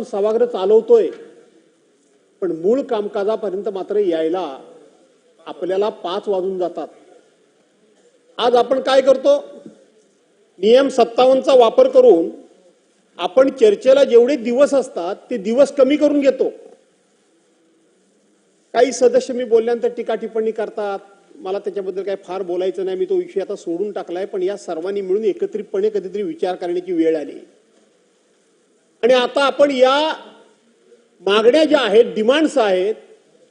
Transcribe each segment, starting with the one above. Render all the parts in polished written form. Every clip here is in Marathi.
सभागृह चालवतोय, पण मूळ कामकाजापर्यंत मात्र यायला आपल्याला 5 वाजून जातात. आज आपण काय करतो? नियम 57 चा वापर करून आपण चर्चेला जेवढे दिवस असतात ते दिवस कमी करून घेतो. काही सदस्य मी बोलल्यानंतर टीका टिप्पणी करतात. मला त्याच्याबद्दल काही फार बोलायचं नाही, मी तो विषय आता सोडून टाकलाय. पण या सर्वांनी मिळून एकत्रितपणे कधीतरी विचार करण्याची वेळ आली. आणि आता आपण या मागण्या ज्या आहेत, डिमांड्स आहेत,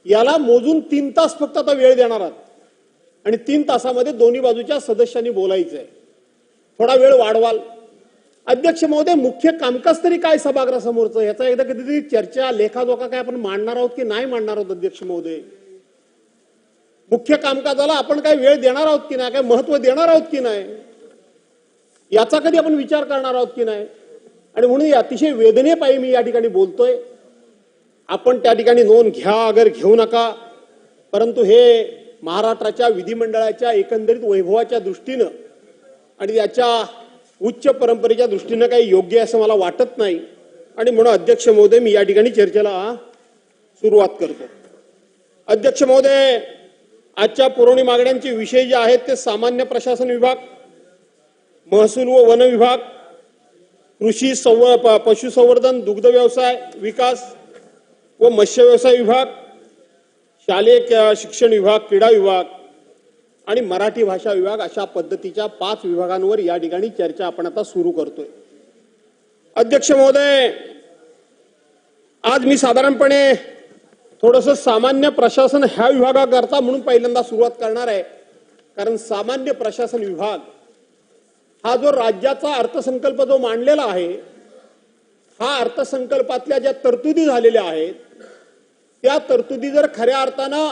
याला मोजून 3 तास फक्त आता वेळ देणार आहात. आणि 3 तासामध्ये दोन्ही बाजूच्या सदस्यांनी बोलायचंय. थोडा वेळ वाढवाल. अध्यक्ष महोदय, मुख्य कामकाज तरी काय सभागृहासमोरचं याचा एकदा कधीतरी चर्चा लेखाजोखा काय आपण मांडणार आहोत की नाही मांडणार आहोत? अध्यक्ष महोदय, मुख्य कामकाजाला आपण काय वेळ देणार आहोत की नाही, काय महत्व देणार आहोत की नाही, याचा कधी आपण विचार करणार आहोत की नाही? आणि म्हणून अतिशय वेदनेपायी मी या ठिकाणी बोलतोय. आपण त्या ठिकाणी नोंद घ्या अगर घेऊ नका, परंतु हे महाराष्ट्राच्या विधिमंडळाच्या एकंदरीत वैभवाच्या दृष्टीनं आणि त्याच्या उच्च परंपरेच्या दृष्टीनं काही योग्य असं मला वाटत नाही. आणि म्हणून अध्यक्ष महोदय, मी या ठिकाणी चर्चेला सुरुवात करतो. अध्यक्ष महोदय, आजच्या पुरवणी मागण्यांचे विषय जे आहेत ते सामान्य प्रशासन विभाग, महसूल व वन विभाग, कृषी पशुसंवर्धन, दुग्ध व्यवसाय विकास व मत्स्य व्यवसाय विभाग, शालेय शिक्षण विभाग, क्रीडा विभाग आणि मराठी भाषा विभाग अशा पद्धतीच्या 5 विभागांवर या ठिकाणी चर्चा आपण आता सुरू करतोय. अध्यक्ष महोदय, आज मी साधारणपणे थोडंसं सामान्य प्रशासन ह्या विभागाकरता म्हणून पहिल्यांदा सुरुवात करणार आहे. कारण सामान्य प्रशासन विभाग हा जो राज्याचा अर्थसंकल्प जो मांडलेला आहे, हा अर्थसंकल्पातल्या ज्या तरतुदी झालेल्या आहेत त्या तरतुदी जर खऱ्या अर्थानं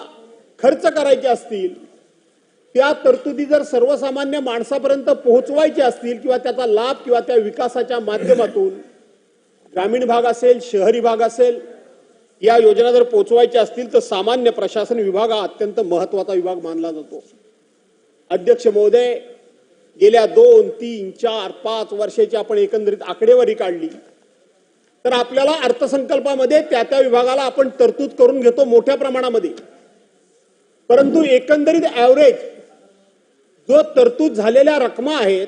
खर्च करायचे असतील, त्या तरतुदी जर सर्वसामान्य माणसापर्यंत पोहोचवायचे असतील किंवा त्याचा लाभ किंवा त्या विकासाच्या माध्यमातून ग्रामीण भाग असेल, शहरी भाग असेल, या योजना जर पोहोचवायच्या असतील तर सामान्य प्रशासन विभाग हा अत्यंत महत्वाचा विभाग मानला जातो. अध्यक्ष महोदय, गेल्या 2, 3, 4, 5 वर्षाची आपण एकंदरीत आकडेवारी काढली तर आपल्याला अर्थसंकल्पामध्ये त्या विभागाला आपण तरतूद करून घेतो मोठ्या प्रमाणामध्ये. परंतु एकंदरीत ऍव्हरेज जो तरतूद झालेल्या रकमा आहेत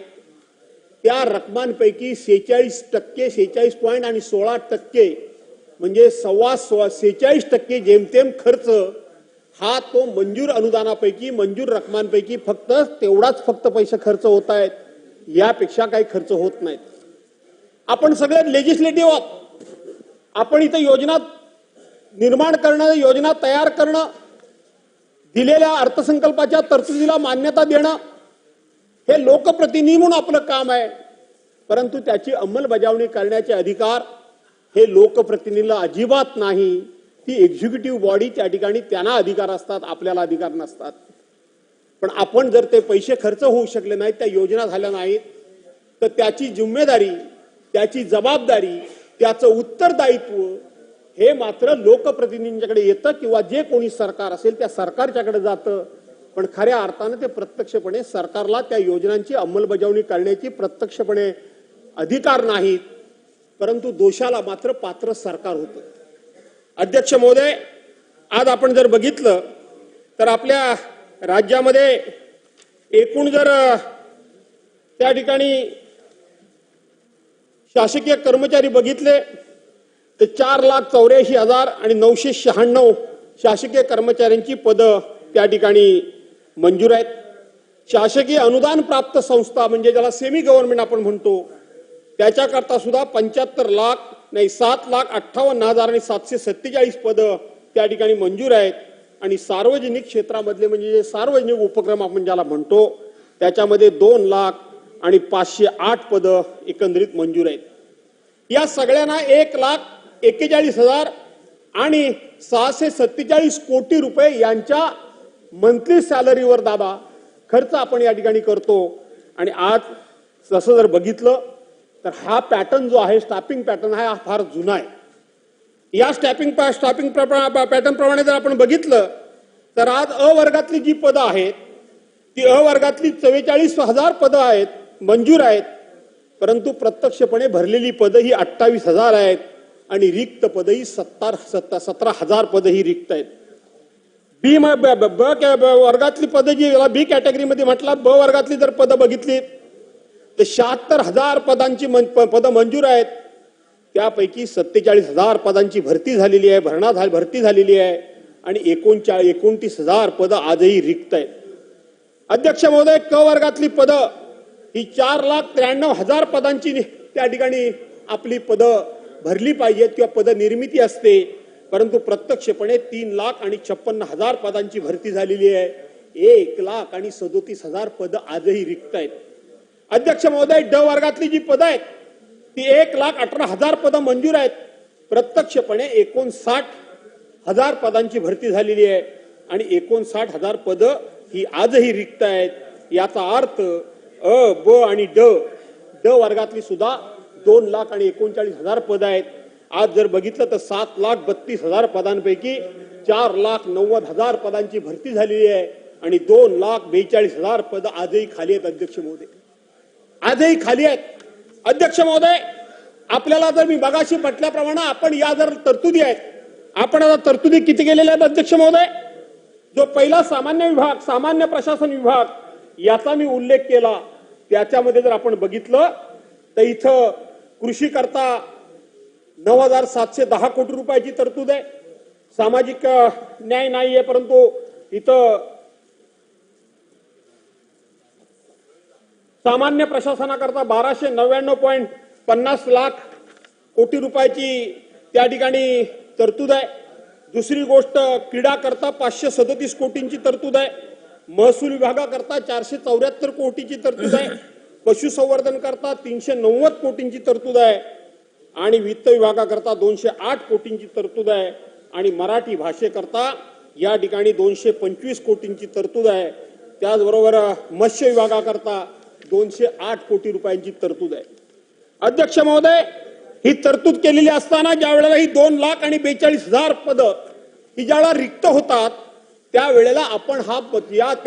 त्या रकमांपैकी 46% 46 पॉइंट आणि 16% म्हणजे 46% जेमतेम खर्च हा तो मंजूर अनुदानापैकी, मंजूर रकमांपैकी फक्त पैसे खर्च होत आहेत. यापेक्षा काही खर्च होत नाहीत. आपण सगळे लेजिस्लेटिव्ह आहोत. आपण इथं योजना निर्माण करणं, योजना तयार करणं, दिलेल्या अर्थसंकल्पाच्या तरतुदीला मान्यता देणं हे लोकप्रतिनिधी म्हणून आपलं काम आहे. परंतु त्याची अंमलबजावणी करण्याचे अधिकार हे लोकप्रतिनिधीला अजिबात नाही. ती एक्झिक्युटिव्ह बॉडी, त्या ठिकाणी त्यांना अधिकार असतात, आपल्याला अधिकार नसतात. पण आपण जर ते पैसे खर्च होऊ शकले नाहीत, त्या योजना झाल्या नाहीत, तर त्याची जिम्मेदारी, त्याची जबाबदारी, त्याचं उत्तरदायित्व हे मात्र लोकप्रतिनिधींच्याकडे येतं किंवा जे कोणी सरकार असेल त्या सरकारच्याकडे जातं. पण खऱ्या अर्थानं ते प्रत्यक्षपणे सरकारला त्या योजनांची अंमलबजावणी करण्याची प्रत्यक्षपणे अधिकार नाहीत, परंतु दोषाला मात्र पात्र सरकार होतं. अध्यक्ष महोदय, आज आपण जर बघितलं तर आपल्या राज्यामध्ये एकूण जर त्या ठिकाणी शासकीय कर्मचारी बघितले तर 4,84,996 शासकीय कर्मचाऱ्यांची पदं त्या ठिकाणी मंजूर आहेत. शासकीय अनुदान प्राप्त संस्था म्हणजे ज्याला सेमी गव्हर्नमेंट आपण म्हणतो त्याच्याकरता सुद्धा 7,58,747 पदं त्या ठिकाणी मंजूर आहेत. आणि सार्वजनिक क्षेत्रामधले म्हणजे जे सार्वजनिक उपक्रम आपण ज्याला म्हणतो त्याच्यामध्ये 2,05,08 पदं एकंदरीत मंजूर आहेत. या सगळ्यांना 1,41,000 आणि 647 कोटी रुपये यांच्या मंथली सॅलरीवर दाबा खर्च आपण या ठिकाणी करतो. आणि आज जसं जर बघितलं तर हा पॅटर्न जो आहे, स्टाफिंग पॅटर्न हा फार जुना आहे. या स्टाफिंग पॅटर्न प्रमाणे जर आपण बघितलं तर आज अ वर्गातली जी पदं आहेत ती अ वर्गातली 44,000 पदं आहेत, मंजूर आहेत. परंतु प्रत्यक्षपणे भरलेली पदं ही 28,000 आहेत. आणि रिक्त पदही 17,000 पदही रिक्त आहेत. बी वर्गातली पदं जी बी कॅटेगरीमध्ये म्हटलं, ब वर्गातली जर पदं बघितली तर 76,000 पदांची पदं मंजूर आहेत. त्यापैकी 47,000 पदांची भरती झालेली आहे, भरती झालेली आहे आणि 29,000 पदं आजही रिक्त आहेत. अध्यक्ष महोदय, क वर्गातली पदं ही 4,93,000 पदांची त्या ठिकाणी आपली पदं भरली पाहिजेत किंवा पद निर्मिती असते, परंतु प्रत्यक्षपणे 3,56,000 पदांची भरती झालेली आहे. 1,37,000 पदं आजही रिक्त आहेत. अध्यक्ष महोदय, ड वर्गातली जी पदं आहेत ती 1,18,000 पदं मंजूर आहेत. प्रत्यक्षपणे 59,000 पदांची भरती झालेली आहे आणि 59,000 पदं ही आजही रिक्त आहेत. याचा अर्थ अ, ब आणि ड वर्गातली सुद्धा 2,39,000 पदं आहेत. आज जर बघितलं तर 7,32,000 पदांपैकी 4,90,000 पदांची भरती झालेली आहे आणि 2,42,000 पदं आजही खाली आहेत. अध्यक्ष महोदय, आजही खाली आहेत. अध्यक्ष महोदय, आपल्याला जर मी मगाशी म्हटल्याप्रमाणे आपण या जर तरतुदी आहेत, आपण आता तरतुदी किती केलेल्या आहेत अध्यक्ष महोदय? जो पहिला सामान्य विभाग, सामान्य प्रशासन विभाग याचा मी उल्लेख केला, त्याच्यामध्ये जर आपण बघितलं तर इथं कृषी करता 9,710 कोटी रुपयाची तरतूद आहे. सामाजिक न्याय नाहीये, परंतु इथं सामान्य प्रशासनाकरता 1,299.50 लाख कोटी रुपयाची त्या ठिकाणी तरतूद आहे. दुसरी गोष्ट, क्रीडा करता 537 कोटींची तरतूद आहे. महसूल विभागाकरता 474 कोटीची तरतूद आहे. पशुसंवर्धन करता 390 कोटींची तरतूद आहे आणि वित्त विभागाकरता 208 कोटींची तरतूद आहे आणि मराठी भाषेकरता या ठिकाणी 225 कोटींची तरतूद आहे. त्याचबरोबर मत्स्य विभागाकरता 208 कोटी रुपयांची तरतूद आहे. अध्यक्ष महोदय, ही तरतूद केलेली असताना ज्या वेळेला ही 2,42,000 पदं ही ज्यावेळेला रिक्त होतात त्यावेळेला आपण हा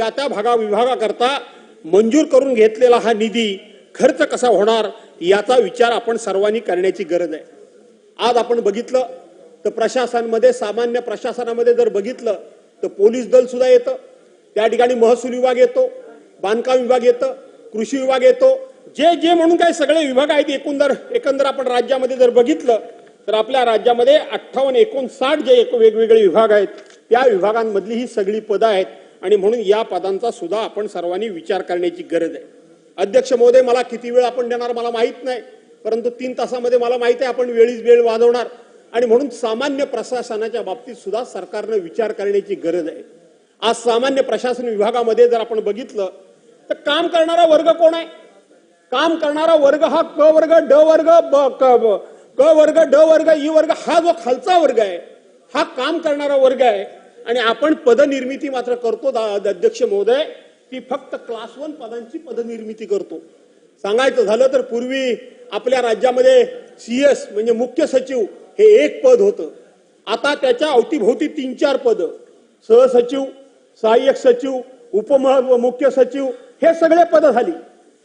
त्या विभागाकरता मंजूर करून घेतलेला हा निधी खर्च कसा होणार याचा विचार आपण सर्वांनी करण्याची गरज आहे. आज आपण बघितलं तर प्रशासनामध्ये, सामान्य प्रशासनामध्ये जर बघितलं तर पोलीस दल सुद्धा येतं, त्या ठिकाणी महसूल विभाग येतो, बांधकाम विभाग येतं, कृषी विभाग येतो, जे म्हणून काही सगळे विभाग आहेत. एकंदर आपण राज्यामध्ये जर बघितलं तर आपल्या राज्यामध्ये 58-59 जे वेगवेगळे विभाग आहेत त्या विभागांमधली ही सगळी पदं आहेत आणि म्हणून या पदांचा सुद्धा आपण सर्वांनी विचार करण्याची गरज आहे. अध्यक्ष महोदय, मला किती वेळ आपण देणार मला माहित नाही, परंतु 3 तासामध्ये मला माहित आहे आपण वेळ वाजवणार आणि म्हणून सामान्य प्रशासनाच्या बाबतीत सुद्धा सरकारनं विचार करण्याची गरज आहे. आज सामान्य प्रशासन विभागामध्ये जर आपण बघितलं तर काम करणारा वर्ग कोण आहे? काम करणारा वर्ग हा क वर्ग, ड वर्ग, क वर्ग, ड वर्ग, ई वर्ग, हा जो खालचा वर्ग आहे हा काम करणारा वर्ग आहे आणि आपण पदनिर्मिती मात्र करतो अध्यक्ष महोदय, ती फक्त क्लास 1 पदांची पदनिर्मिती करतो. सांगायचं झालं तर पूर्वी आपल्या राज्यामध्ये CS म्हणजे मुख्य सचिव हे एक पद होतं. आता त्याच्या अवतीभोवती 3-4 पद, सहसचिव, सहाय्यक सचिव, उपमुख्य सचिव हे सगळे पद झाली.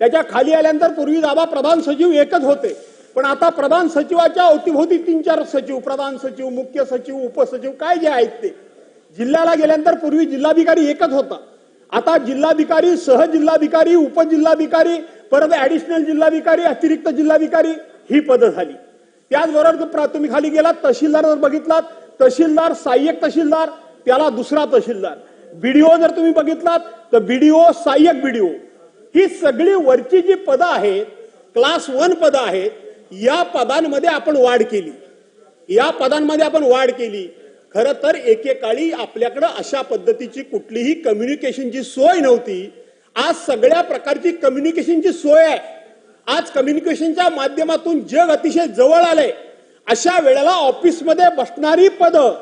त्याच्या खाली आल्यानंतर पूर्वी दादा प्रधान सचिव एकच होते, पण आता प्रधान सचिवाच्या अवतीभोवती 3-4 सचिव, प्रधान सचिव, मुख्य सचिव, उपसचिव काय जे आहेत ते. जिल्ह्याला गेल्यानंतर पूर्वी जिल्हाधिकारी एकच होता, आता जिल्हाधिकारी, सहजिल्हाधिकारी, उपजिल्हाधिकारी, परत ऍडिशनल जिल्हाधिकारी, अतिरिक्त जिल्हाधिकारी ही पदं झाली. त्याचबरोबर तुम्ही खाली गेलात तहसीलदार जर बघितलात, तहसीलदार, सहाय्यक तहसीलदार, त्याला दुसरा तहसीलदार, बीडीओ जर तुम्ही बघितलात तर बीडीओ, सहाय्यक बीडीओ, ही सगळी वरची जी पदं आहेत, क्लास 1 पदं आहेत, या पदांमध्ये आपण वाढ केली. खरं तर एकेकाळी आपल्याकडे अशा पद्धतीची कुठलीही कम्युनिकेशनची सोय नव्हती. आज सगळ्या प्रकारची कम्युनिकेशनची सोय आहे. आज कम्युनिकेशनच्या माध्यमातून जग अतिशय जवळ आलंय. अशा वेळेला ऑफिसमध्ये बसणारी पदं,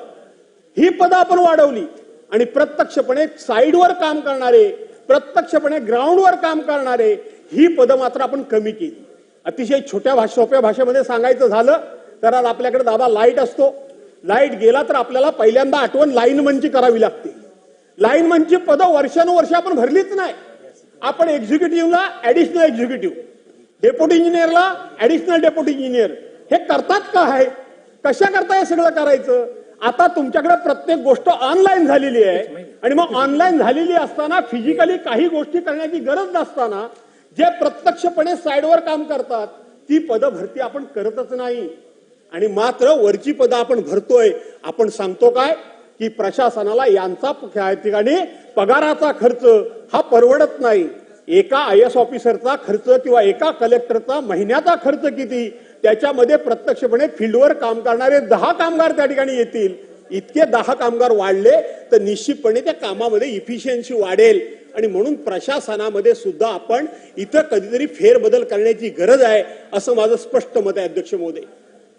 ही पदं आपण वाढवली आणि प्रत्यक्षपणे साईडवर काम करणारे, प्रत्यक्षपणे ग्राउंडवर काम करणारे ही पदं मात्र आपण कमी केली. अतिशय सोप्या भाषेमध्ये सांगायचं झालं तर आज आपल्याकडे दादा लाईट असतो, लाईट गेला तर आपल्याला पहिल्यांदा आठवण लाईनमनची करावी लागते. लाईनमनची पदं वर्षानुवर्ष आपण भरलीच नाही. आपण एक्झिक्युटिव्हला ऍडिशनल एक्झिक्युटिव्ह, डेप्युटी इंजिनियरला ऍडिशनल डेप्युटी इंजिनियर हे करतात का आहे? कशा करता हे सगळं करायचं? आता तुमच्याकडे प्रत्येक गोष्ट ऑनलाईन झालेली आहे आणि मग ऑनलाईन झालेली असताना फिजिकली काही गोष्टी करण्याची गरज नसताना जे प्रत्यक्षपणे साईडवर काम करतात ती पदं भरती आपण करतच नाही आणि मात्र वरची पदं आपण भरतोय. आपण सांगतो काय की प्रशासनाला यांचा या ठिकाणी पगाराचा खर्च हा परवडत नाही. एका IAS ऑफिसरचा खर्च किंवा एका कलेक्टरचा महिन्याचा खर्च किती, त्याच्यामध्ये प्रत्यक्षपणे फील्डवर काम करणारे 10 कामगार त्या ठिकाणी येतील. इतके 10 कामगार वाढले तर निश्चितपणे त्या कामामध्ये इफिशियन्सी वाढेल आणि म्हणून प्रशासनामध्ये सुद्धा आपण इथं कधीतरी फेरबदल करण्याची गरज आहे असं माझं स्पष्ट मत आहे अध्यक्ष महोदय.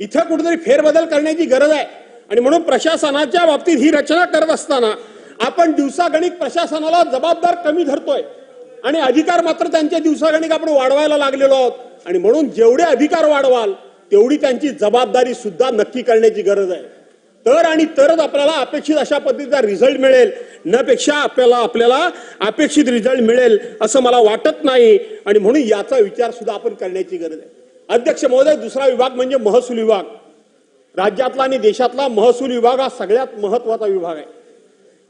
इथं कुठेतरी फेरबदल करण्याची गरज आहे आणि म्हणून प्रशासनाच्या बाबतीत ही रचना करत असताना आपण दिवसागणिक प्रशासनाला जबाबदार कमी धरतोय आणि अधिकार मात्र त्यांच्या दिवसागणिक आपण वाढवायला लागलेलो आहोत आणि म्हणून जेवढे अधिकार वाढवाल तेवढी त्यांची जबाबदारी सुद्धा नक्की करण्याची गरज आहे. तर आणि तरच आपल्याला अपेक्षित अशा पद्धतीचा रिझल्ट मिळेल. नपेक्षा आपल्याला अपेक्षित रिझल्ट मिळेल असं मला वाटत नाही आणि म्हणून याचा विचार सुद्धा आपण करण्याची गरज आहे. अध्यक्ष महोदय, दुसरा विभाग म्हणजे महसूल विभाग. राज्यातला आणि देशातला महसूल विभाग हा सगळ्यात महत्वाचा विभाग आहे.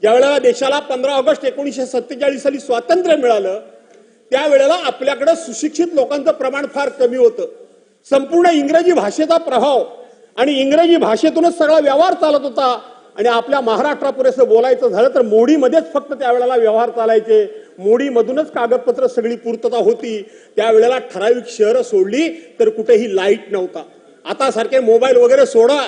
ज्यावेळेला देशाला 15 ऑगस्ट 1947 साली स्वातंत्र्य मिळालं त्यावेळेला आपल्याकडे सुशिक्षित लोकांचं प्रमाण फार कमी होतं. संपूर्ण इंग्रजी भाषेचा प्रभाव आणि इंग्रजी भाषेतूनच सगळा व्यवहार चालत होता आणि आपल्या महाराष्ट्रापुरेसं बोलायचं झालं तर मोडीमध्येच फक्त त्यावेळेला व्यवहार चालायचे. मोडीमधूनच कागदपत्र सगळी पूर्तता होती. त्यावेळेला ठराविक शहरं सोडली तर कुठेही लाईट नव्हता. आता सारखे मोबाईल वगैरे सोडा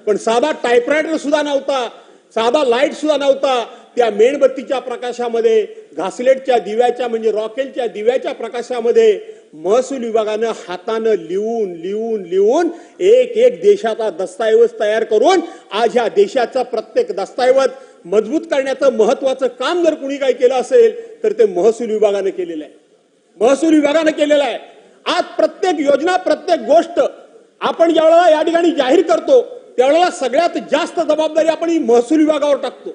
पण साधा टाईपरायटर सुद्धा नव्हता, साधा लाईट सुद्धा नव्हता. त्या मेणबत्तीच्या प्रकाशामध्ये, घासलेटच्या दिव्याच्या म्हणजे रॉकेलच्या दिव्याच्या प्रकाशामध्ये महसूल विभागानं हातानं लिहून एक देशाचा दस्तऐवज तयार करून आज ह्या देशाचा प्रत्येक दस्तऐवज मजबूत करण्याचं महत्वाचं काम जर कुणी काही केलं असेल तर ते महसूल विभागानं केलेलं आहे. महसूल विभागानं केलेलं आहे. आज प्रत्येक योजना, प्रत्येक गोष्ट आपण ज्यावेळेला या ठिकाणी जाहीर करतो त्यावेळेला सगळ्यात जास्त जबाबदारी आपण ही महसूल विभागावर टाकतो.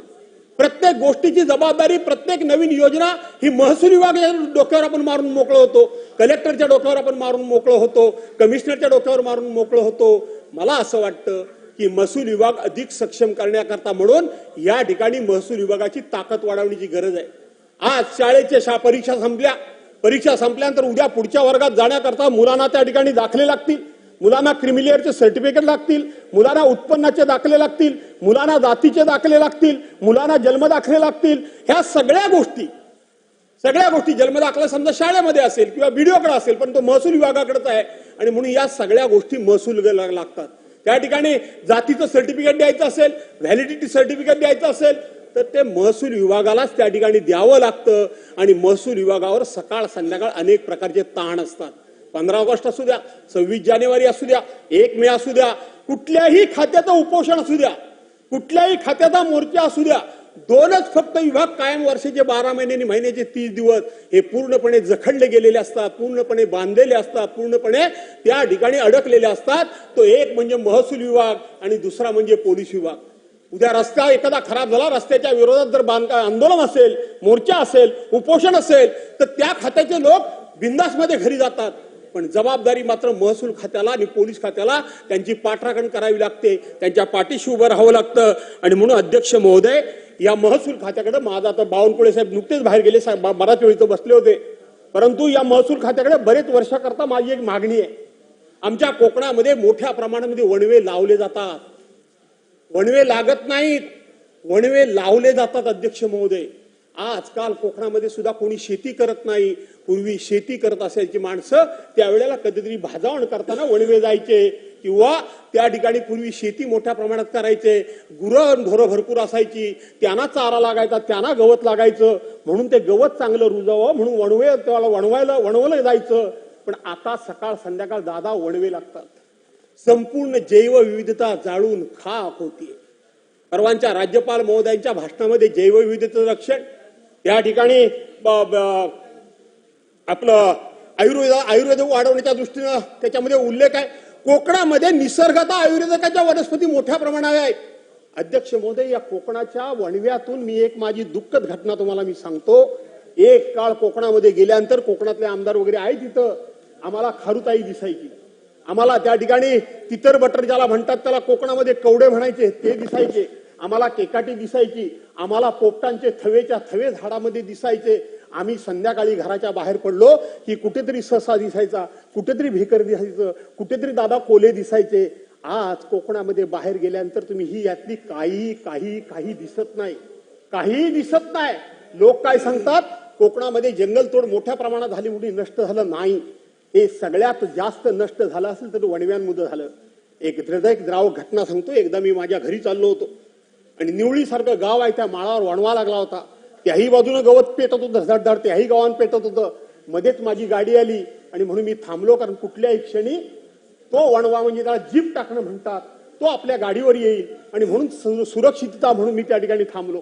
प्रत्येक गोष्टीची जबाबदारी, प्रत्येक नवीन योजना ही महसूल विभागाच्या डोक्यावर आपण मारून मोकळं होतो, कलेक्टरच्या डोक्यावर आपण मारून मोकळं होतो, कमिशनरच्या डोक्यावर मारून मोकळं होतो. मला असं वाटतं की महसूल विभाग अधिक सक्षम करण्याकरता म्हणून या ठिकाणी महसूल विभागाची ताकद वाढवण्याची गरज आहे. आज शाळेच्या परीक्षा संपल्या, परीक्षा संपल्यानंतर उद्या पुढच्या वर्गात जाण्याकरता मुलांना त्या ठिकाणी दाखले लागतील, मुलांना क्रिमिलियरचे सर्टिफिकेट लागतील, मुलांना उत्पन्नाचे दाखले लागतील, मुलांना जातीचे दाखले लागतील, मुलांना जन्मदाखले लागतील. ह्या सगळ्या गोष्टी जन्मदाखला समजा शाळेमध्ये असेल किंवा बीडीओकडे असेल पण तो महसूल विभागाकडेच आहे आणि म्हणून या सगळ्या गोष्टी महसूल लागतात. त्या ठिकाणी जातीचं सर्टिफिकेट द्यायचं असेल, व्हॅलिडिटी सर्टिफिकेट द्यायचं असेल तर ते महसूल विभागालाच त्या ठिकाणी द्यावं लागतं आणि महसूल विभागावर सकाळ संध्याकाळ अनेक प्रकारचे ताण असतात. 15 ऑगस्ट असू द्या, 26 जानेवारी असू द्या, 1 मे असू द्या, कुठल्याही खात्याचं उपोषण असू द्या, कुठल्याही खात्याचा मोर्चा असू द्या, 2च फक्त विभाग कायम वर्षाचे 12 महिने आणि महिन्याचे 30 दिवस हे पूर्णपणे जखडले गेलेले असतात, पूर्णपणे बांधलेले असतात, पूर्णपणे त्या ठिकाणी अडकलेले असतात. तो एक म्हणजे महसूल विभाग आणि दुसरा म्हणजे पोलीस विभाग. उद्या रस्ता एखादा खराब झाला, रस्त्याच्या विरोधात जर आंदोलन असेल, मोर्चा असेल, उपोषण असेल तर त्या खात्याचे लोक बिंदासमध्ये घरी जातात. पण जबाबदारी मात्र महसूल खात्याला आणि पोलीस खात्याला त्यांची पाठराखण करावी लागते, त्यांच्या पाठीशी उभं राहावं लागतं. आणि म्हणून अध्यक्ष महोदय, या महसूल खात्याकडे माझा आता बावनकुळे साहेब नुकतेच बाहेर गेले, बराच वेळ इथं बसले होते, परंतु या महसूल खात्याकडे बरेच वर्षाकरता माझी एक मागणी आहे. आमच्या कोकणामध्ये मोठ्या प्रमाणामध्ये वणवे लावले जातात, वणवे लागत नाहीत, वणवे लावले जातात. अध्यक्ष महोदय, आजकाल कोकणामध्ये सुद्धा कोणी शेती करत नाही. पूर्वी शेती करत असायची माणसं त्यावेळेला कधीतरी भाजावण करताना वणवे जायचे किंवा त्या ठिकाणी पूर्वी शेती मोठ्या प्रमाणात करायचे. गुरंढोरं भरपूर असायची, त्यांना चारा लागायचा, त्यांना गवत लागायचं, म्हणून ते गवत चांगलं रुजावं म्हणून वणवे त्याला वणवलं जायचं. पण आता सकाळ संध्याकाळ दादा वणवे लागतात. संपूर्ण जैवविविधता जाळून खाक होतीये. परवांच्या राज्यपाल महोदयांच्या भाषणामध्ये जैवविविधतेचं रक्षण, या ठिकाणी आपलं आयुर्वेद वाढवण्याच्या दृष्टीनं त्याच्यामध्ये उल्लेख आहे. कोकणामध्ये निसर्गतः आयुर्वेदिकाच्या वनस्पती मोठ्या प्रमाणात आहेत. अध्यक्ष महोदय, या कोकणाच्या वणव्यातून मी एक माझी दुःखद घटना तुम्हाला मी सांगतो. एक काळ कोकणामध्ये गेल्यानंतर कोकणातले आमदार वगैरे आहे तिथं, आम्हाला खारुताई दिसायची. आम्हाला त्या ठिकाणी तितर बटर ज्याला म्हणतात त्याला कोकणामध्ये कवडे म्हणायचे ते दिसायचे, आम्हाला केकाटी दिसायची, आम्हाला पोपटांचे थवेच्या थवे झाडामध्ये दिसायचे. आम्ही संध्याकाळी घराच्या बाहेर पडलो की कुठेतरी ससा दिसायचा, कुठेतरी भेकर दिसायचं, कुठेतरी दादा कोले दिसायचे. आज कोकणामध्ये बाहेर गेल्यानंतर तुम्ही ही यातली काही दिसत नाही, काहीही दिसत नाही. लोक काय सांगतात, कोकणामध्ये जंगलतोड मोठ्या प्रमाणात झाली, मोठी नष्ट झालं नाही. हे सगळ्यात जास्त नष्ट झालं असेल तर वणव्यांमध्ये झालं. एक हृदयद्रावक घटना सांगतो. एकदा मी माझ्या घरी चाललो होतो आणि निवळी सारखं गाव आहे, त्या माळावर वणवा लागला होता. त्याही बाजूने गवत पेटत होतं धडधड, त्याही गावात पेटत होतं. मध्येच माझी गाडी आली आणि म्हणून मी थांबलो, कारण कुठल्याही क्षणी तो वणवा, म्हणजे त्याला जीप टाकणं म्हणतात, तो आपल्या गाडीवर येईल आणि म्हणून सुरक्षितता म्हणून मी त्या ठिकाणी थांबलो.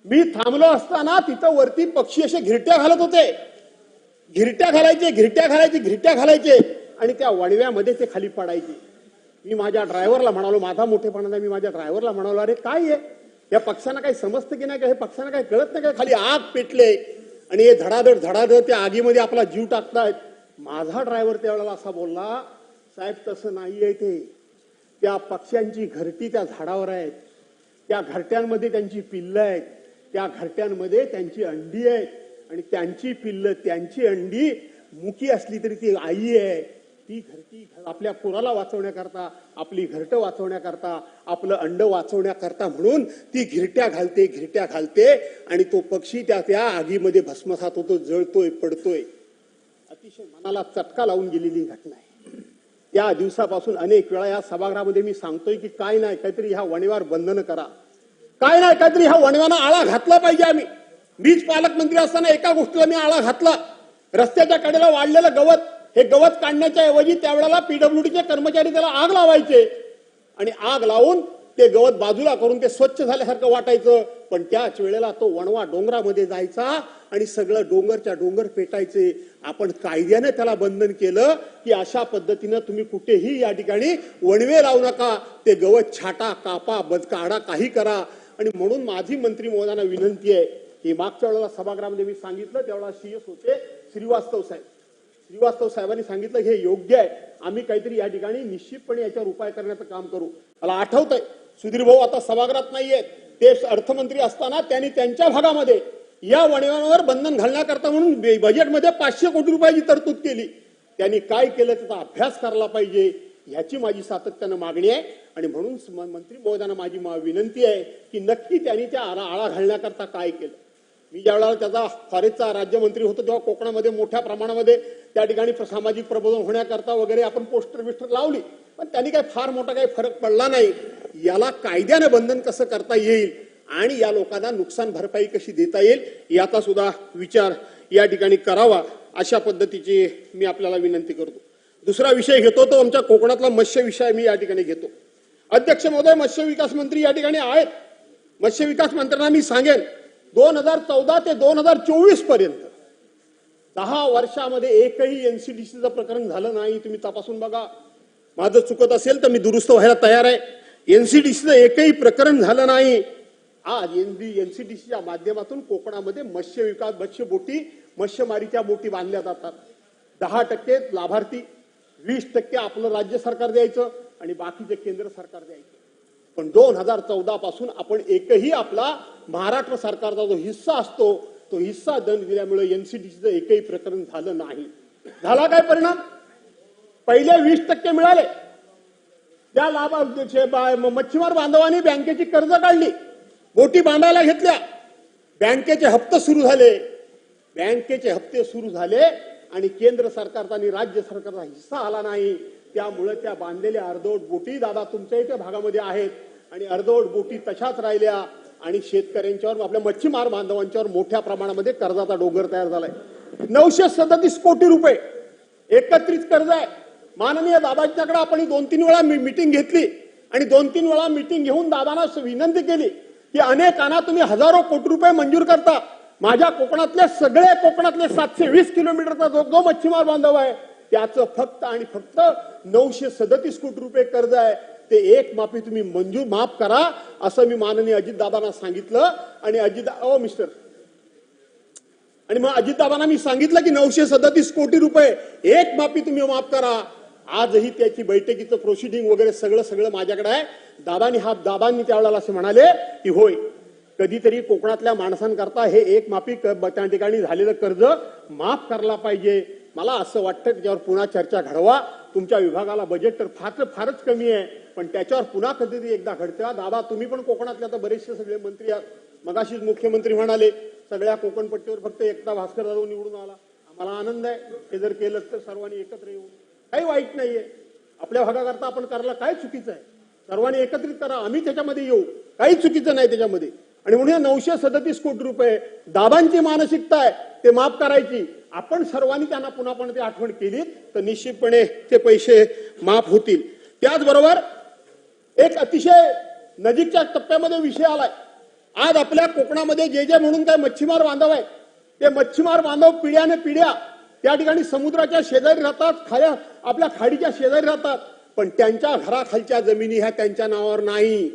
मी थांबलो असताना तिथं वरती पक्षी असे घिरट्या घालत होते, घिरट्या घालायचे आणि त्या वणव्यामध्ये ते खाली पडायचे. मी माझ्या ड्रायव्हरला म्हणालो, माझा मोठेपणा, मी माझ्या ड्रायव्हरला म्हणालो, अरे काय आहे या पक्ष्यांना, काही समजतं की नाही, हे पक्ष्यांना काही कळत नाही का, खाली आग पेटले आणि हे धडाधड त्या आगीमध्ये आपला जीव टाकतायत. माझा ड्रायव्हर त्यावेळेला असा बोलला, साहेब तसं नाहीये, ते त्या पक्ष्यांची घरटी त्या झाडावर आहेत, त्या घरट्यांमध्ये त्यांची पिल्लं आहेत, त्या घरट्यांमध्ये त्यांची अंडी आहेत आणि त्यांची पिल्लं, त्यांची अंडी मुकी असली तरी ती आई आहे. ती घरटी आपल्या पोराला वाचवण्याकरता, आपली घरटं वाचवण्याकरता, आपलं अंड वाचवण्याकरता म्हणून ती घिरट्या घालते आणि तो पक्षी त्या आगीमध्ये भस्मसात होतो, जळतोय, पडतोय. अतिशय मनाला चटका लावून गेलेली घटना आहे. त्या दिवसापासून अनेक वेळा या सभागृहामध्ये मी सांगतोय की काय नाही काहीतरी ह्या वणव्यावर बंधन करा, काय नाही काहीतरी ह्या वणव्यांना आळा घातला पाहिजे. मीच पालकमंत्री असताना एका गोष्टीला मी आळा घातला. रस्त्याच्या कडेला वाढलेलं गवत, हे गवत काढण्याच्या ऐवजी त्यावेळेला पीडब्ल्यूडीचे कर्मचारी त्याला आग लावायचे आणि आग लावून ते गवत बाजूला करून ते स्वच्छ झाल्यासारखं वाटायचं. पण त्याच वेळेला तो वणवा डोंगरामध्ये जायचा आणि सगळं डोंगरच्या डोंगर पेटायचे. आपण कायद्याने त्याला बंधन केलं की अशा पद्धतीनं तुम्ही कुठेही या ठिकाणी वणवे लावू नका, ते गवत छाटा, कापा, काढा, काही करा. आणि म्हणून माझी मंत्री महोदयांना विनंती आहे की मागच्या वेळेला सभागृहामध्ये मी सांगितलं, त्यावेळेला CS होते श्रीवास्तव साहेबांनी सांगितलं हे योग्य आहे, आम्ही काहीतरी या ठिकाणी निश्चितपणे याच्यावर उपाय करण्याचं काम करू. मला आठवतंय, सुधीर भाऊ आता सभागृहात नाहीयेत, ते अर्थमंत्री असताना त्यांनी त्यांच्या भागामध्ये या वणव्यांवर बंधन घालण्याकरता म्हणून बजेटमध्ये 500 कोटी रुपयाची तरतूद केली. त्यांनी काय केलं त्याचा अभ्यास करायला पाहिजे, ह्याची माझी सातत्यानं मागणी आहे. आणि म्हणून मंत्री महोदयांना माझी विनंती आहे की नक्की त्यांनी त्या आळा घालण्याकरता काय केलं. मी ज्यावेळेला त्याचा फॉरेस्टचा राज्यमंत्री होतो तेव्हा कोकणामध्ये मोठ्या प्रमाणामध्ये त्या ठिकाणी सामाजिक प्रबोधन होण्याकरता वगैरे आपण पोस्टर लावली, पण त्यांनी काही फार मोठा काही फरक पडला नाही. याला कायद्याने बंधन कसं करता येईल आणि या लोकांना नुकसान भरपाई कशी देता येईल याचा सुद्धा विचार या ठिकाणी करावा, अशा पद्धतीची मी आपल्याला विनंती करतो. दुसरा विषय घेतो तो आमच्या कोकणातला मत्स्य विषय मी या ठिकाणी घेतो. अध्यक्ष महोदय, मत्स्य विकास मंत्री या ठिकाणी आहेत. मत्स्य विकास मंत्र्यांना मी सांगेन 2014 ते 2024 पर्यंत 10 वर्षामध्ये एकही NCDCचं प्रकरण झालं नाही. तुम्ही तपासून बघा, माझं चुकत असेल तर मी दुरुस्त व्हायला तयार आहे. NCDCचं एकही प्रकरण झालं नाही. आज NCDCच्या माध्यमातून कोकणामध्ये मत्स्य विकास, मत्स्यमारीच्या बोटी बांधल्या जातात. 10% लाभार्थी, 20% आपलं राज्य सरकार द्यायचं आणि बाकीचे केंद्र सरकार द्यायचं. पण 2014 पासून आपण एकही आपला महाराष्ट्र सरकारचा जो हिस्सा असतो तो हिस्सा दंड दिल्यामुळे NCDCचं एकही प्रकरण झालं नाही. झाला काय परिणाम? पहिले 20% मिळाले, त्या मच्छीमार बांधवांनी बँकेची कर्ज काढली, बोटी बांधायला घेतल्या, बँकेचे हप्ते सुरू झाले आणि केंद्र सरकारचा आणि राज्य सरकारचा हिस्सा आला नाही. त्यामुळे त्या बांधलेल्या अर्धवट बोटी दादा तुमच्या इथे भागामध्ये आहेत आणि अर्धवट बोटी तशाच राहिल्या आणि शेतकऱ्यांच्यावर, आपल्या मच्छीमार बांधवांच्यावर मोठ्या प्रमाणामध्ये कर्जाचा डोंगर तयार झालाय. 937 कोटी रुपये एकत्रित कर्ज आहे. माननीय दादांच्याकडे आपण 2-3 वेळा मीटिंग घेतली आणि 2-3 वेळा मीटिंग घेऊन दादांना विनंती केली की अनेकांना तुम्ही हजारो कोटी रुपये मंजूर करता. माझ्या कोकणातले 720 किलोमीटरचा जो मच्छीमार बांधव आहे त्याचं फक्त आणि फक्त 937 कोटी रुपये कर्ज आहे. ते एक माफी तुम्ही माफ करा असं मी माननीय अजितदादांना सांगितलं आणि मग अजितदादांना मी सांगितलं की 937 कोटी रुपये एक माफी तुम्ही माफ करा आजही त्याची बैठकीचं प्रोसिडिंग वगैरे सगळं माझ्याकडे आहे. दादांनी त्यावेळेला असे म्हणाले की होय, कधीतरी कोकणातल्या माणसांकरता हे एक माफी त्या ठिकाणी झालेलं कर्ज माफ करायला पाहिजे. मला असं वाटतं त्याच्यावर पुन्हा चर्चा घडवा. तुमच्या विभागाला बजेट तर फारच कमी आहे, पण त्याच्यावर पुन्हा कधीतरी एकदा घडतं. दादा, तुम्ही पण कोकणातले आता बरेचसे सगळे मंत्री आहात. मगाशीच मुख्यमंत्री म्हणाले सगळ्या कोकणपट्टीवर फक्त एकटा भास्कर जाधव निवडून आला. आम्हाला आनंद आहे. हे जर केलं तर सर्वांनी एकत्र येऊ, काही वाईट नाहीये. आपल्या भागाकरता आपण करायला काय चुकीचं आहे? सर्वांनी एकत्रित करा, आम्ही त्याच्यामध्ये येऊ, काही चुकीचं नाही त्याच्यामध्ये. आणि म्हणून 937 कोटी रुपये दादांची मानसिकता आहे ते माफ करायची. आपण सर्वांनी त्यांना पुन्हा ते आठवण केली तर निश्चितपणे ते पैसे माफ होतील. त्याचबरोबर एक अतिशय नजीकच्या टप्प्यामध्ये विषय आलाय. आज आपल्या कोकणामध्ये जे म्हणून काय मच्छीमार बांधव आहे, ते मच्छीमार बांधव पिढ्या त्या ठिकाणी समुद्राच्या शेजारी राहतात, आपल्या खाडीच्या शेजारी राहतात, पण त्यांच्या घराखालच्या जमिनी ह्या त्यांच्या नावावर नाही.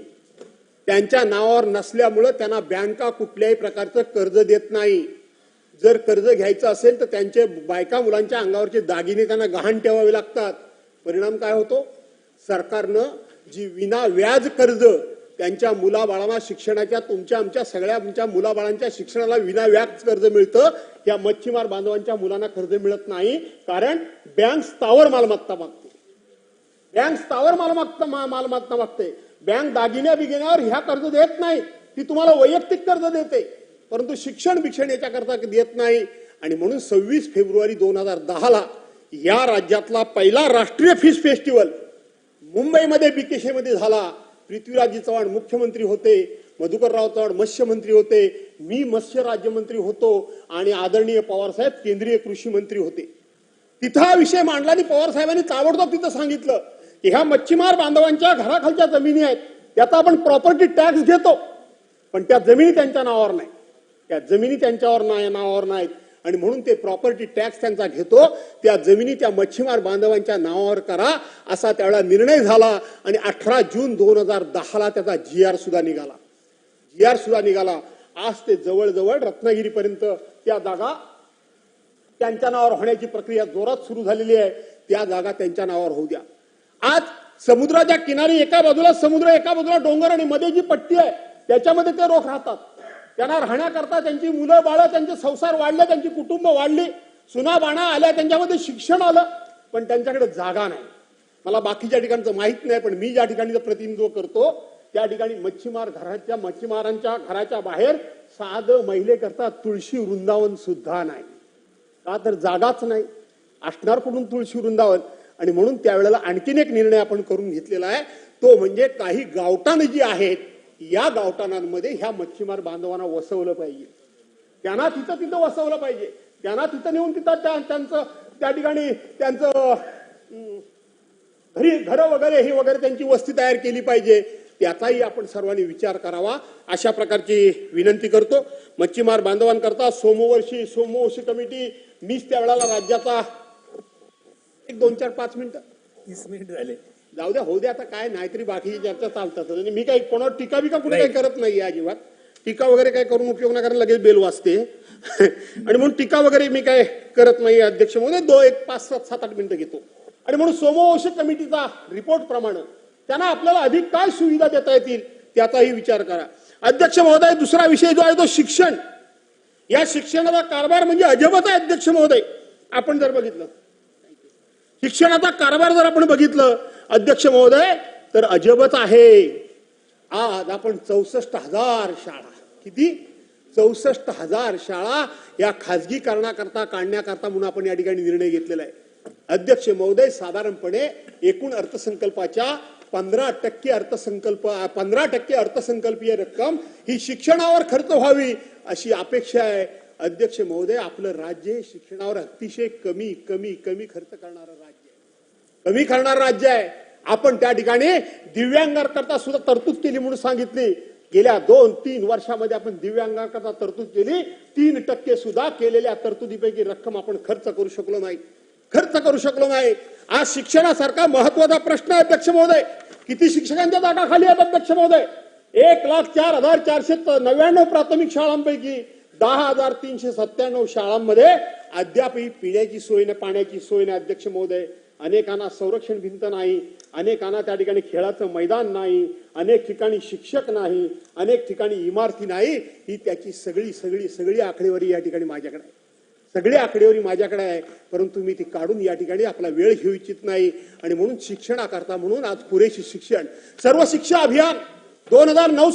त्यांच्या नावावर नसल्यामुळं त्यांना बँका कुठल्याही प्रकारचं कर्ज देत नाही. जर कर्ज घ्यायचं असेल तर त्यांचे बायका मुलांच्या अंगावरचे दागिने त्यांना गहाण ठेवावे लागतात. परिणाम काय होतो? सरकारनं जी विना व्याज कर्ज त्यांच्या मुलाबाळांना शिक्षणाच्या, आमच्या सगळ्या मुलाबाळांच्या शिक्षणाला विना व्याज कर्ज मिळतं. या मच्छीमार बांधवांच्या मुलांना कर्ज मिळत नाही, कारण बँक स्थावर मालमत्ता मागते. मालमत्ता मागते. बँक दागिन्या बिगिन्यावर ह्या कर्ज देत नाही. ती तुम्हाला वैयक्तिक कर्ज देते, परंतु शिक्षण याच्याकरता देत नाही. आणि म्हणून 26 फेब्रुवारी 2010 या राज्यातला पहिला राष्ट्रीय फिश फेस्टिवल मुंबईमध्ये BKC मध्ये झाला. पृथ्वीराज चव्हाण मुख्यमंत्री होते, मधुकरराव चव्हाण मत्स्यमंत्री होते, मी मत्स्य राज्यमंत्री होतो आणि आदरणीय पवारसाहेब केंद्रीय कृषी मंत्री होते. तिथं हा विषय मांडला आणि पवार साहेबांनी ताबडतोब तिथं सांगितलं की ह्या मच्छीमार बांधवांच्या घराखालच्या जमिनी आहेत, त्याचा आपण प्रॉपर्टी टॅक्स घेतो, पण त्या जमिनी त्यांच्या नावावर नाही. त्या जमिनी त्यांच्यावर नावावर नाहीत आणि म्हणून ते प्रॉपर्टी टॅक्स त्यांचा घेतो. त्या जमिनी त्या मच्छीमार बांधवांच्या नावावर करा असा त्यावेळेला निर्णय झाला. आणि 18 जून 2010 त्याचा GR सुद्धा निघाला. आज ते जवळजवळ रत्नागिरीपर्यंत त्या जागा त्यांच्या नावावर होण्याची प्रक्रिया जोरात सुरू झालेली आहे. त्या जागा त्यांच्या नावावर होऊ द्या. आज समुद्राच्या किनारी एका बाजूला समुद्र, एका बाजूला डोंगर आणि मध्ये जी पट्टी आहे त्याच्यामध्ये ते लोक राहतात. त्यांना राहण्याकरता त्यांची मुलं बाळं, त्यांचे संसार वाढले, त्यांची कुटुंब वाढली, सुना बाणा आल्या, त्यांच्यामध्ये शिक्षण आलं, पण त्यांच्याकडे जागा नाही. मला बाकीच्या ठिकाणचं माहित नाही, पण मी ज्या ठिकाणी प्रतिनिधित्व करतो त्या ठिकाणी मच्छीमारांच्या घराच्या बाहेर साधं महिलेकरता तुळशी वृंदावन सुद्धा नाही. का तर जागाच नाही. असणार कुठून तुळशी वृंदावन? आणि म्हणून त्यावेळेला आणखीन एक निर्णय आपण करून घेतलेला आहे, तो म्हणजे काही गावठाणं जी आहेत या गावठाणांमध्ये ह्या मच्छीमार बांधवांना वसवलं पाहिजे. त्यांना तिथं वसवलं पाहिजे. त्यांना तिथं नेऊन त्यांचं त्या ठिकाणी त्यांचं घर वगैरे त्यांची वस्ती तयार केली पाहिजे. त्याचाही आपण सर्वांनी विचार करावा अशा प्रकारची विनंती करतो. मच्छीमार बांधवांकरता सोमवंशी कमिटी, मीच त्यावेळेला राज्याचा 1 2 4 5 मिनिटं 30 मिनिट झाले, जाऊ द्या, होऊ द्या. आता काय नाहीतरी बाकीची चर्चा चालतात. मी काही कोणावर टीका कुठे काही करत नाही. अजिबात टीका वगैरे काय करून उपयोग नाही, कारण लगेच बेल वाजते. आणि म्हणून टीका वगैरे मी काय करत नाही. अध्यक्ष महोदय 5 7 8 मिनिटं घेतो. आणि म्हणून सोमवंशी कमिटीचा रिपोर्ट प्रमाणे त्यांना आपल्याला अधिक काय सुविधा देता येतील त्याचाही विचार करा. अध्यक्ष महोदय, दुसरा विषय जो आहे तो शिक्षण. या शिक्षणाचा कारभार म्हणजे अजबच आहे अध्यक्ष महोदय. आपण जर बघितलं शिक्षणाचा कारभार जर आपण बघितलं अध्यक्ष महोदय तर अजबच आहे. आज आपण 64,000 शाळा, किती 64,000 शाळा या खाजगीकरणाकरता काढण्याकरता म्हणून आपण या ठिकाणी निर्णय घेतलेला आहे. अध्यक्ष महोदय, साधारणपणे एकूण अर्थसंकल्पाच्या 15% अर्थसंकल्पीय रक्कम ही शिक्षणावर खर्च व्हावी अशी अपेक्षा आहे. अध्यक्ष महोदय, आपलं राज्य शिक्षणावर अतिशय कमी खर्च करणारं राज्य आहे. आपण त्या ठिकाणी दिव्यांगांकरता सुद्धा तरतूद केली म्हणून सांगितली. गेल्या 2-3 वर्षामध्ये आपण दिव्यांगांकरता तरतूद केली. 3% सुद्धा केलेल्या तरतुदीपैकी रक्कम आपण खर्च करू शकलो नाही. आज शिक्षणासारखा महत्वाचा प्रश्न आहे अध्यक्ष महोदय. किती शिक्षकांच्या जागा खाली आहेत अध्यक्ष महोदय? 1,04,499 प्राथमिक शाळांपैकी 10,397 शाळांमध्ये अद्यापही पिण्याची सोय नाही, पाण्याची सोय नाही अध्यक्ष महोदय. अनेकांना संरक्षण भिंत नाही, अनेकांना त्या ठिकाणी खेळाचं मैदान नाही, अनेक ठिकाणी शिक्षक नाही, अनेक ठिकाणी इमारती नाही. ही त्याची सगळी आकडेवारी या ठिकाणी माझ्याकडे आहे. सगळी आकडेवारी माझ्याकडे आहे, परंतु मी ती काढून या ठिकाणी आपला वेळ घेऊ इच्छित नाही. आणि म्हणून शिक्षणाकरता म्हणून आज पुरेशी शिक्षण सर्व शिक्षा अभियान 2009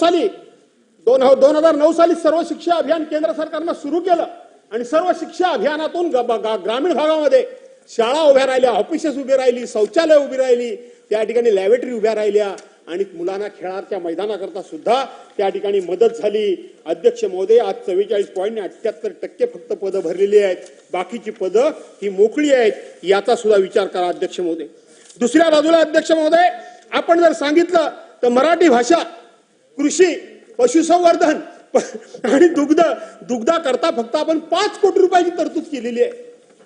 साली सर्व शिक्षा अभियान केंद्र सरकारनं सुरू केलं. आणि सर्व शिक्षा अभियानातून ग्रामीण भागामध्ये शाळा उभ्या राहिल्या, ऑफिसेस उभी राहिली, शौचालय उभी राहिली, त्या ठिकाणी लॅबोरेटरी उभ्या राहिल्या आणि मुलांना खेळाच्या मैदानाकरता सुद्धा त्या ठिकाणी मदत झाली. अध्यक्ष महोदय, आज 44.78% फक्त पदं भरलेली आहेत, बाकीची पदं ही मोकळी आहेत. याचा सुद्धा विचार करा अध्यक्ष महोदय. दुसऱ्या बाजूला अध्यक्ष महोदय, आपण जर सांगितलं तर मराठी भाषा, कृषी, पशुसंवर्धन आणि दुग्धा करता फक्त आपण 5 कोटी रुपयाची तरतूद केलेली आहे.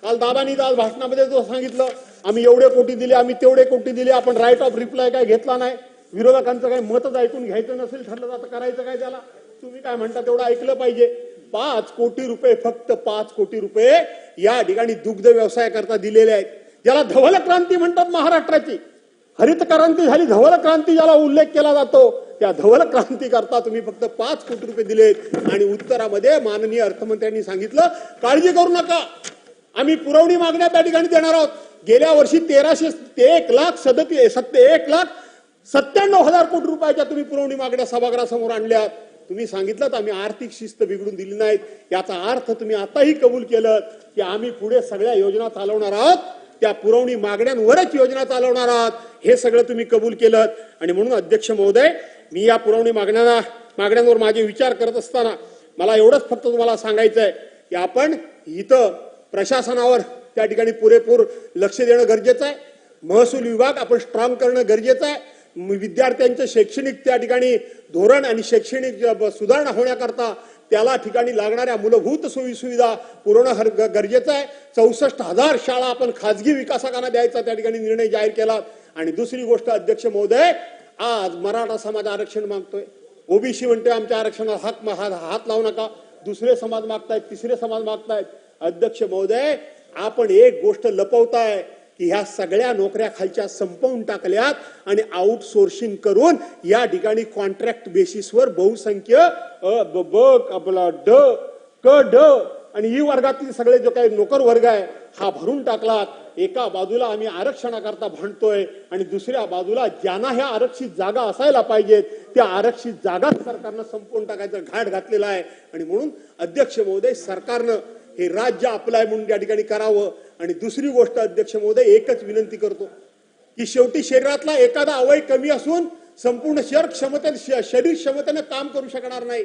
काल दादानी आज भाषणामध्ये जो सांगितलं, आम्ही एवढे कोटी दिले, आम्ही तेवढे कोटी दिले, आपण राईट ऑफ रिप्लाय काय घेतला नाही. विरोधकांचं काही मतच ऐकून घ्यायचं नसेल ठरलं तर करायचं काय त्याला? तुम्ही काय म्हणता तेवढं ऐकलं पाहिजे. 5 कोटी रुपये, फक्त 5 कोटी रुपये या ठिकाणी दुग्ध व्यवसाय करता दिलेले आहेत. ज्याला धवल क्रांती म्हणतात महाराष्ट्राची, हरित क्रांती झाली, धवल क्रांती ज्याला उल्लेख केला जातो, त्या धवल क्रांती करता तुम्ही फक्त 5 कोटी रुपये दिलेत. आणि उत्तरामध्ये माननीय अर्थमंत्र्यांनी सांगितलं, काळजी करू नका, आम्ही पुरवणी मागण्या त्या ठिकाणी देणार आहोत. गेल्या वर्षी 1,97,000 कोटी रुपयाच्या तुम्ही पुरवणी मागण्या सभागृहासमोर आणल्यात. तुम्ही सांगितलं तर आम्ही आर्थिक शिस्त बिघडून दिली नाहीत. याचा अर्थ तुम्ही आताही कबूल केलं की आम्ही पुढे सगळ्या योजना चालवणार आहोत, त्या पुरवणी मागण्यांवरच योजना चालवणार आहात, हे सगळं तुम्ही कबूल केलं. आणि म्हणून अध्यक्ष महोदय, मी या पुरवणी मागण्यांवर माझे विचार करत असताना मला एवढंच फक्त तुम्हाला सांगायचं आहे की आपण इथं प्रशासनावर त्या ठिकाणी पुरेपूर लक्ष देणं गरजेचं आहे. महसूल विभाग आपण स्ट्रॉंग करणं गरजेचं आहे. विद्यार्थ्यांचं शैक्षणिक त्या ठिकाणी धोरण आणि शैक्षणिक सुधारणा होण्याकरता त्याला ठिकाणी लागणाऱ्या मूलभूत सोयी सुविधा पुरवणं गरजेचं आहे. 64,000 शाळा आपण खाजगी विकासकांना द्यायचा त्या ठिकाणी निर्णय जाहीर केला. आणि दुसरी गोष्ट अध्यक्ष महोदय, आज मराठा समाज आरक्षण मागतोय, ओबीसी म्हणतोय आमच्या आरक्षणाला हात लावू नका, दुसरे समाज मागतायत, तिसरे समाज मागतायत. अध्यक्ष महोदय, आपण एक गोष्ट लपवताय की ह्या सगळ्या नोकऱ्या खालच्या संपवून टाकल्यात आणि आउटसोर्सिंग करून या ठिकाणी कॉन्ट्रॅक्ट बेसिसवर बहुसंख्य आपला क ड आणि ई वर्गातील सगळे जो काही नोकर वर्ग आहे हा भरून टाकला. एका बाजूला आम्ही आरक्षणाकरता भांडतोय आणि दुसऱ्या बाजूला ज्यांना ह्या आरक्षित जागा असायला पाहिजेत त्या आरक्षित जागा सरकारनं संपवून टाकायचं घाट घातलेला आहे. आणि म्हणून अध्यक्ष महोदय, सरकारनं हे राज्य आपलं आहे म्हणून त्या ठिकाणी करावं. आणि दुसरी गोष्ट अध्यक्ष महोदय, एकच विनंती करतो की शेवटी शरीरातला एखादा अवयव कमी असून संपूर्ण शरीर क्षमतेने काम करू शकणार नाही.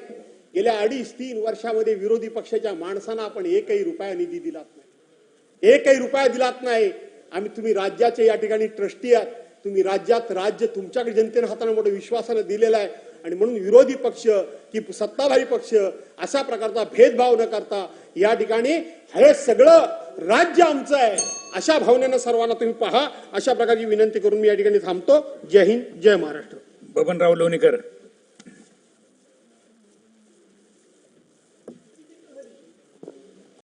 गेल्या 2.5-3 वर्षामध्ये विरोधी पक्षाच्या माणसांना आपण एकही रुपया निधी दिलात नाही, एकही रुपया दिलात नाही. तुम्ही राज्याचे या ठिकाणी ट्रस्टी आहात, तुम्ही राज्य तुमच्याकडे जनतेने हाताने मोठं विश्वासानं दिलेला आहे. आणि म्हणून विरोधी पक्ष की सत्ताधारी पक्ष अशा प्रकारचा भेदभाव न करता या ठिकाणी हे सगळं राज्य आमचं आहे अशा भावनेनं सर्वांना तुम्ही पहा, अशा प्रकारची विनंती करून मी या ठिकाणी थांबतो. जय हिंद, जय महाराष्ट्र. बबनराव लोणीकर.